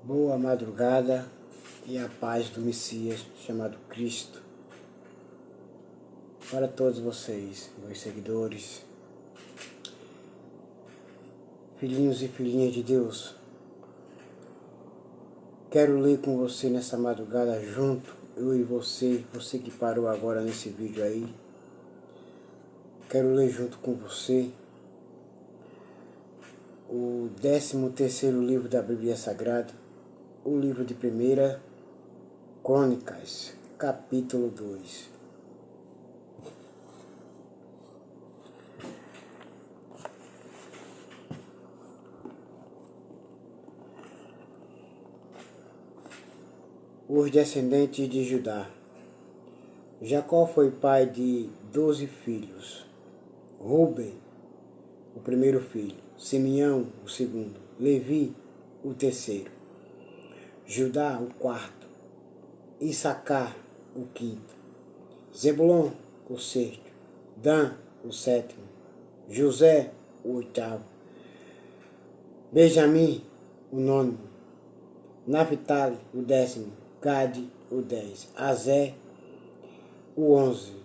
Boa madrugada e a paz do Messias chamado Cristo para todos vocês, meus seguidores, filhinhos e filhinhas de Deus. Quero ler com você nessa madrugada junto, eu e você que parou agora nesse vídeo aí. Quero ler junto com você o 13º livro da Bíblia Sagrada, o livro de 1 Crônicas, capítulo 2. Os descendentes de Judá. Jacó foi pai de 12 filhos. Ruben, o primeiro filho. Simeão, o segundo. Levi, o terceiro. Judá, o quarto. Issacar, o quinto. Zebulon, o sexto. Dan, o sétimo. José, o oitavo. Benjamim, o nono. Naphtali, o 10º. Gade, o 10. Azé, o 11.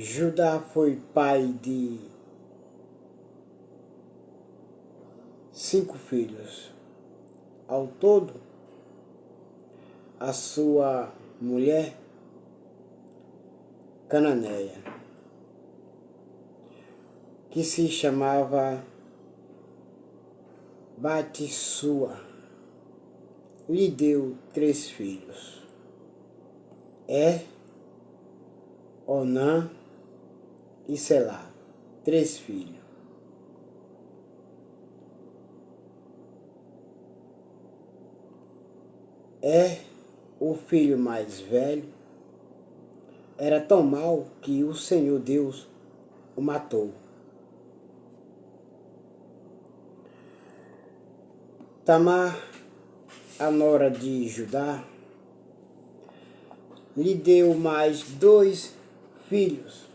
Judá foi pai de 5 filhos. Ao todo, a sua mulher, cananeia, que se chamava Batissua, lhe deu 3 filhos. Onã e Selá, 3 filhos. O filho mais velho, era tão mau que o Senhor Deus o matou. Tamar, a nora de Judá, lhe deu mais 2 filhos,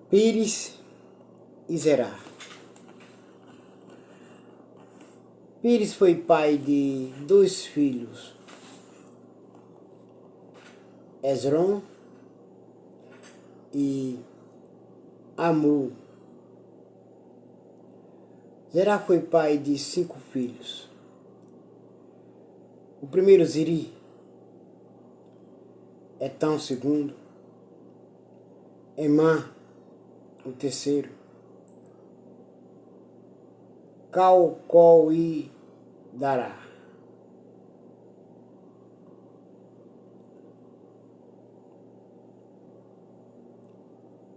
Pires e Zerá. Pires foi pai de 2 filhos, Esrom e Amu. Zerá foi pai de 5 filhos. O primeiro, Ziri, Etão, o segundo. Emã, o terceiro. Calcol e Dará.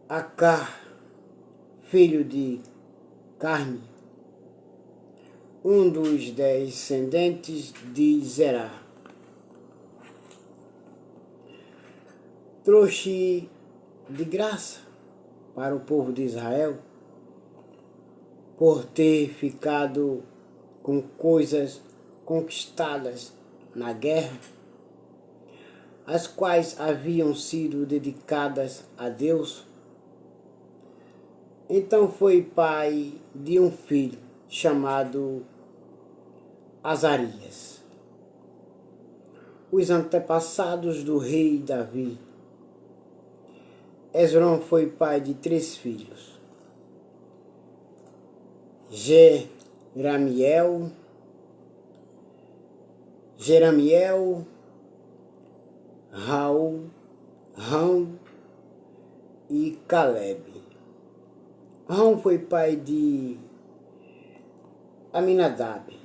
Acar, filho de Carme, um dos descendentes de Zerá. Trouxe de graça para o povo de Israel por ter ficado com coisas conquistadas na guerra, as quais haviam sido dedicadas a Deus. Então foi pai de um filho chamado Azarias. Os antepassados do rei Davi. Esrom foi pai de 3 filhos. Jeramiel, Rão e Caleb. Rão foi pai de Aminadab.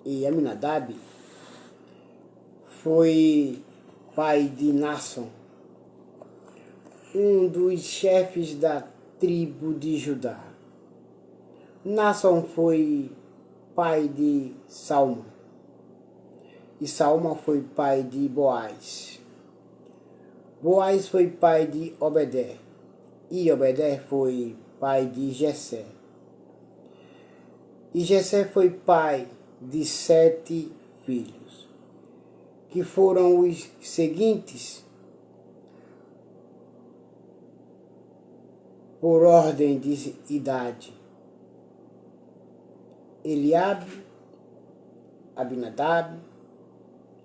E Aminadab foi pai de Naasson, um dos chefes da tribo de Judá. Naasson foi pai de Salma. E Salma foi pai de Boaz. Boaz foi pai de Obedé. E Obedé foi pai de Jessé. E Jessé foi pai de 7 filhos, que foram os seguintes: por ordem de idade: Eliabe, Abinadab,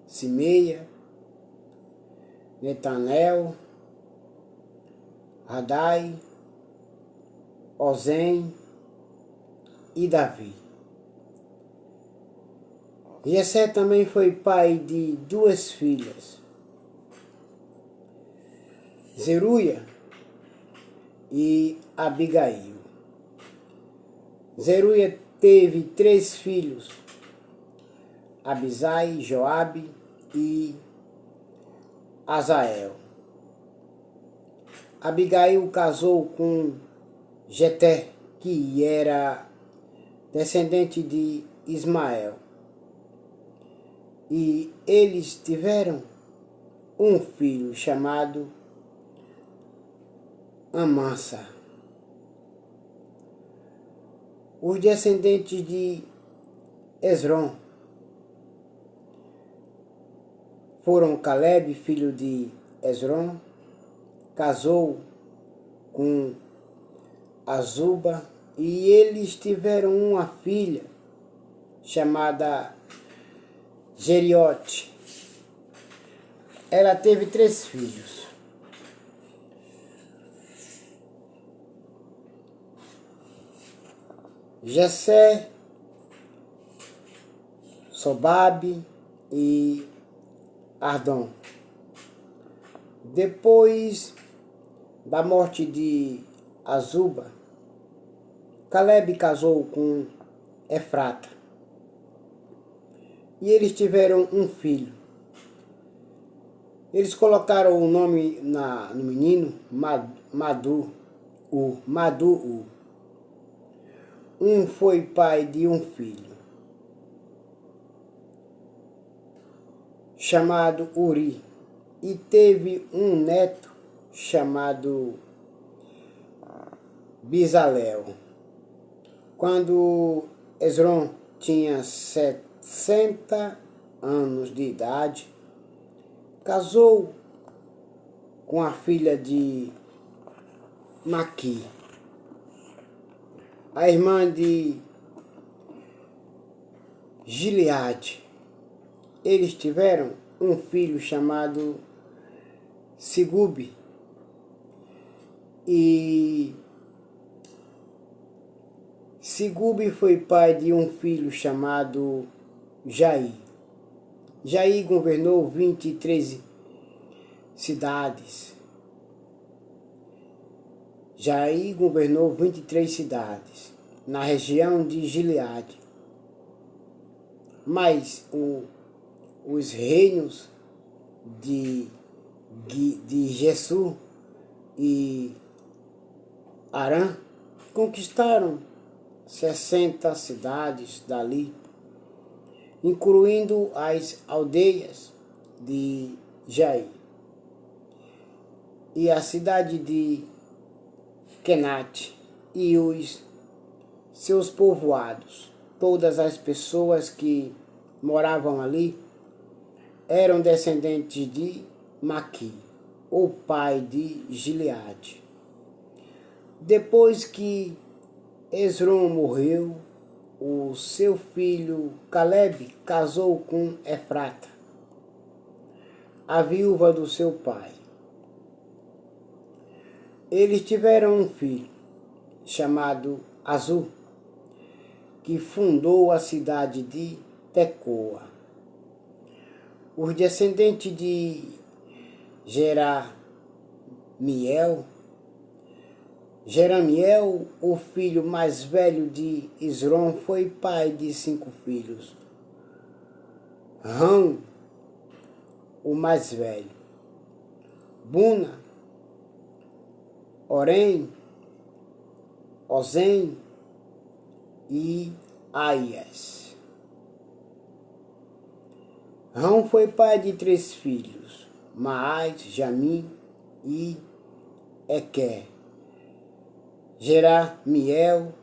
Simeia, Netanel, Radai, Ozem e Davi. Jessé também foi pai de 2 filhas, Zeruia e Abigail. Zeruia teve 3 filhos, Abisai, Joabe e Azael. Abigail casou com Jeté, que era descendente de Ismael, e eles tiveram um filho chamado Amasa. Os descendentes de Esrom foram Caleb, filho de Esrom, casou com Azuba, e eles tiveram uma filha chamada Jeriote. Ela teve 3 filhos. Jessé, Sobabe e Ardom. Depois da morte de Azuba, Caleb casou com Efrata, e eles tiveram um filho. Eles colocaram o nome no menino Madu-u. Um foi pai de um filho, chamado Uri, e teve um neto chamado Bezalel. Quando Esrom tinha 60 anos de idade, casou com a filha de Maqui, a irmã de Gileade. Eles tiveram um filho chamado Segube, e Segube foi pai de um filho chamado Jair. Jair governou 23 cidades. Jair governou 23 cidades na região de Gileade. Mas os reinos de Gesur e Arã conquistaram 60 cidades dali, incluindo as aldeias de Jair e a cidade de Kenate e os seus povoados. Todas as pessoas que moravam ali eram descendentes de Maqui, o pai de Gileade. Depois que Esrom morreu, o seu filho Caleb casou com Efrata, a viúva do seu pai. Eles tiveram um filho chamado Azu, que fundou a cidade de Tecoa. Os descendentes de Jeramiel, o filho mais velho de Esrom, foi pai de 5 filhos. Rão, o mais velho, Buna, Orém, Ozem e Aias. Rão foi pai de 3 filhos, Maás, Jamim e Equer. Jeramiel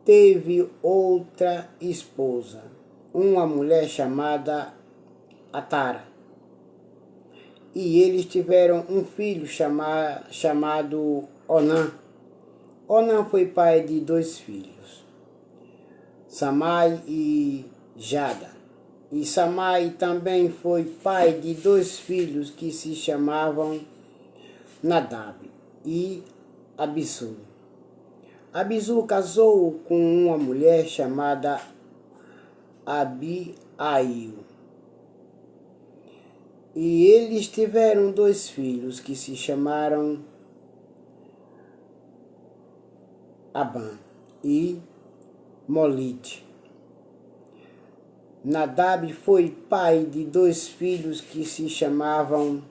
teve outra esposa, uma mulher chamada Atara, e eles tiveram um filho chamado Onã, Onã foi pai de 2 filhos, Samai e Jada. E Samai também foi pai de 2 filhos que se chamavam Nadab e Abisu. Abisu casou com uma mulher chamada Abiail. E eles tiveram 2 filhos que se chamaram Abã e Molite. Nadab foi pai de 2 filhos que se chamavam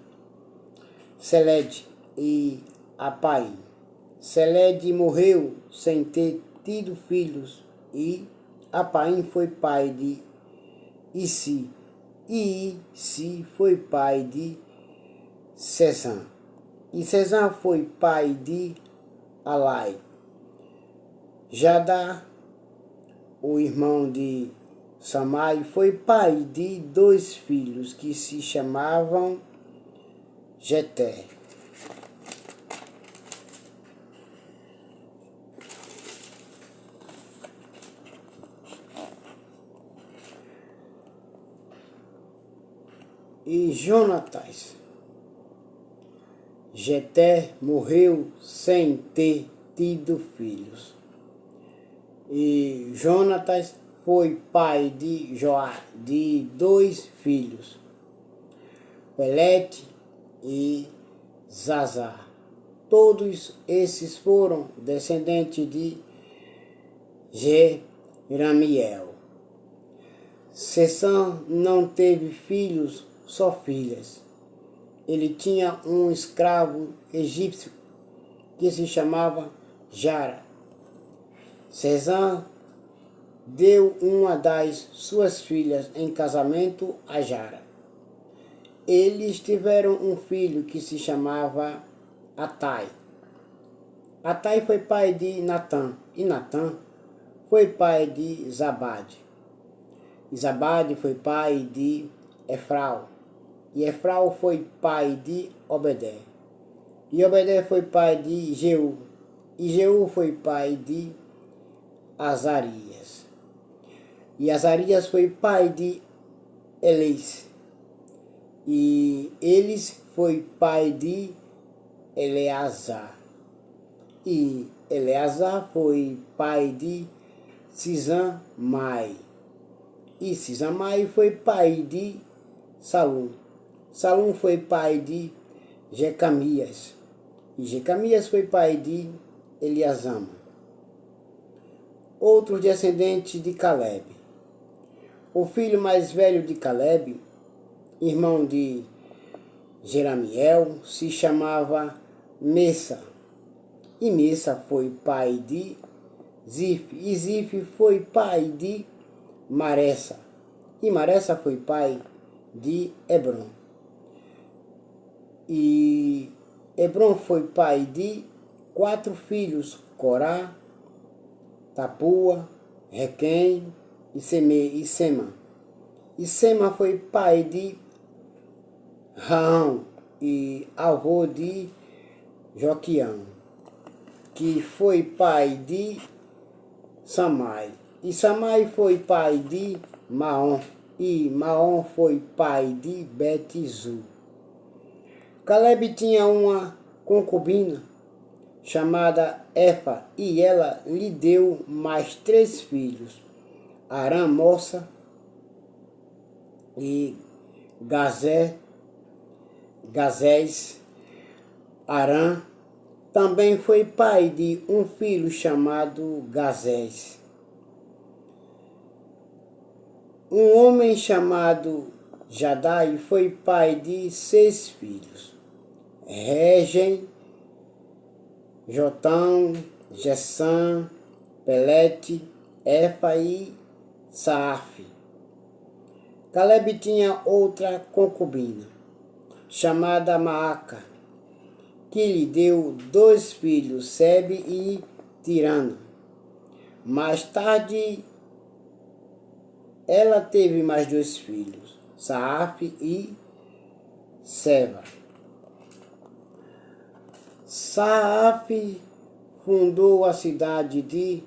Seled e Apai. Seled morreu sem ter tido filhos, e Apaim foi pai de Issi, e Issi foi pai de Sesã, e Sesã foi pai de Alai. Jadá, o irmão de Samai, foi pai de 2 filhos que se chamavam Jeté. E Jonatas. Jeté morreu sem ter tido filhos. E Jonatas foi pai de Joá, de 2 filhos, Pelete e Zazá. Todos esses foram descendentes de Jeramiel. Sessã não teve filhos, só filhas. Ele tinha um escravo egípcio que se chamava Jara. Sessã deu uma das suas filhas em casamento a Jara. Eles tiveram um filho que se chamava Atai. Atai foi pai de Natã, e Natã foi pai de Zabade. E Zabade foi pai de Efrau, e Efrau foi pai de Obedé. E Obedé foi pai de Jeú, e Jeú foi pai de Azarias. E Azarias foi pai de Elis, e Elis foi pai de Eleazar. E Eleazar foi pai de Sisamai. E Sisamai foi pai de Salum. Salum foi pai de Jecamias. E Jecamias foi pai de Eliasama. Outros descendentes de Caleb. O filho mais velho de Caleb, irmão de Jeramiel, se chamava Messa. E Messa foi pai de Zif. E Zif foi pai de Maressa. E Maressa foi pai de Hebron. E Hebron foi pai de 4 filhos, Corá, Tapua, Requém e Sema. E Sema foi pai de Raão e avô de Joquião, que foi pai de Samai. E Samai foi pai de Maom, e Maom foi pai de Betizu. Caleb tinha uma concubina chamada Efa, e ela lhe deu mais 3 filhos, Arã, Moça e Gazés. Arã também foi pai de um filho chamado Gazés. Um homem chamado Jadai foi pai de 6 filhos, Regem, Jotão, Gessã, Pelete, Efa e Saaf. Caleb tinha outra concubina, chamada Maaca, que lhe deu 2 filhos, Sebe e Tirana. Mais tarde, ela teve mais 2 filhos, Saaf e Seva. Saaf fundou a cidade de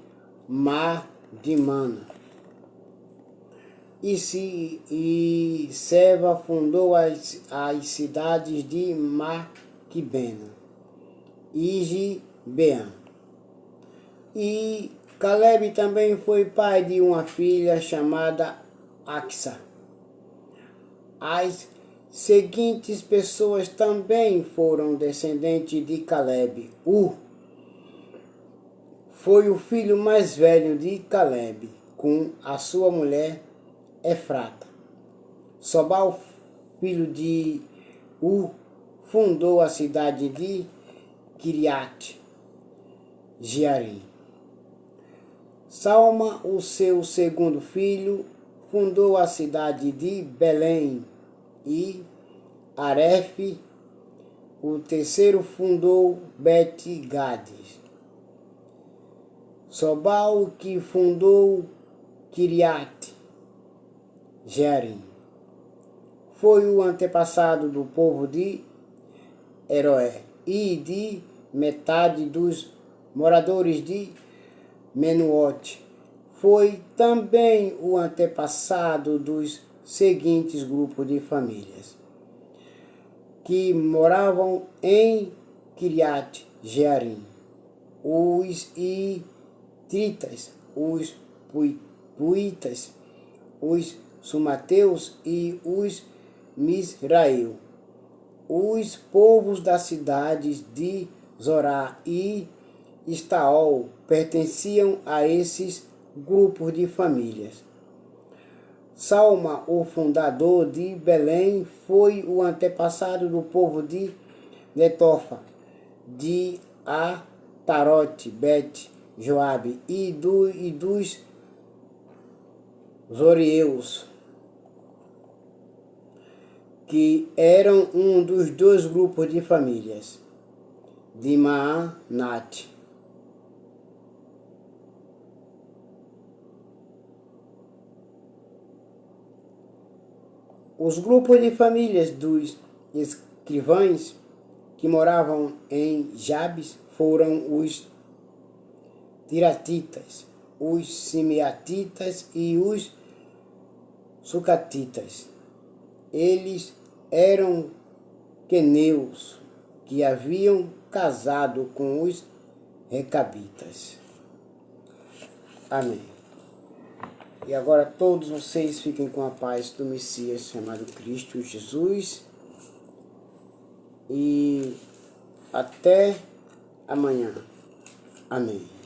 Madimana. E Seva fundou as cidades de Maquibena e Gibeã. E Caleb também foi pai de uma filha chamada Axa. As seguintes pessoas também foram descendentes de Caleb. Foi o filho mais velho de Caleb, com a sua mulher Efrata. Sobal, filho de fundou a cidade de Kiriat Jearim. Salma, o seu segundo filho, fundou a cidade de Belém. E Aref, o terceiro, fundou Bet-Gades. Sobal, que fundou Kiriat Jearim, foi o antepassado do povo de Heroé e de metade dos moradores de Menuote. Foi também o antepassado dos seguintes grupos de famílias que moravam em Kiriat Jearim: os Itritas, os Puitas, os Sumateus e os Misrael. Os povos das cidades de Zorá e Estaol pertenciam a esses grupos de famílias. Salma, o fundador de Belém, foi o antepassado do povo de Netofa, de Atarote, Bet, Joabe e dos Zoreus, que eram um dos dois grupos de famílias de Maanate. Os grupos de famílias dos escrivães que moravam em Jabes foram os Tiratitas, os Simeatitas e os Sucatitas. Eles eram queneus que haviam casado com os recabitas. Amém. E agora todos vocês fiquem com a paz do Messias chamado Cristo Jesus. E até amanhã. Amém.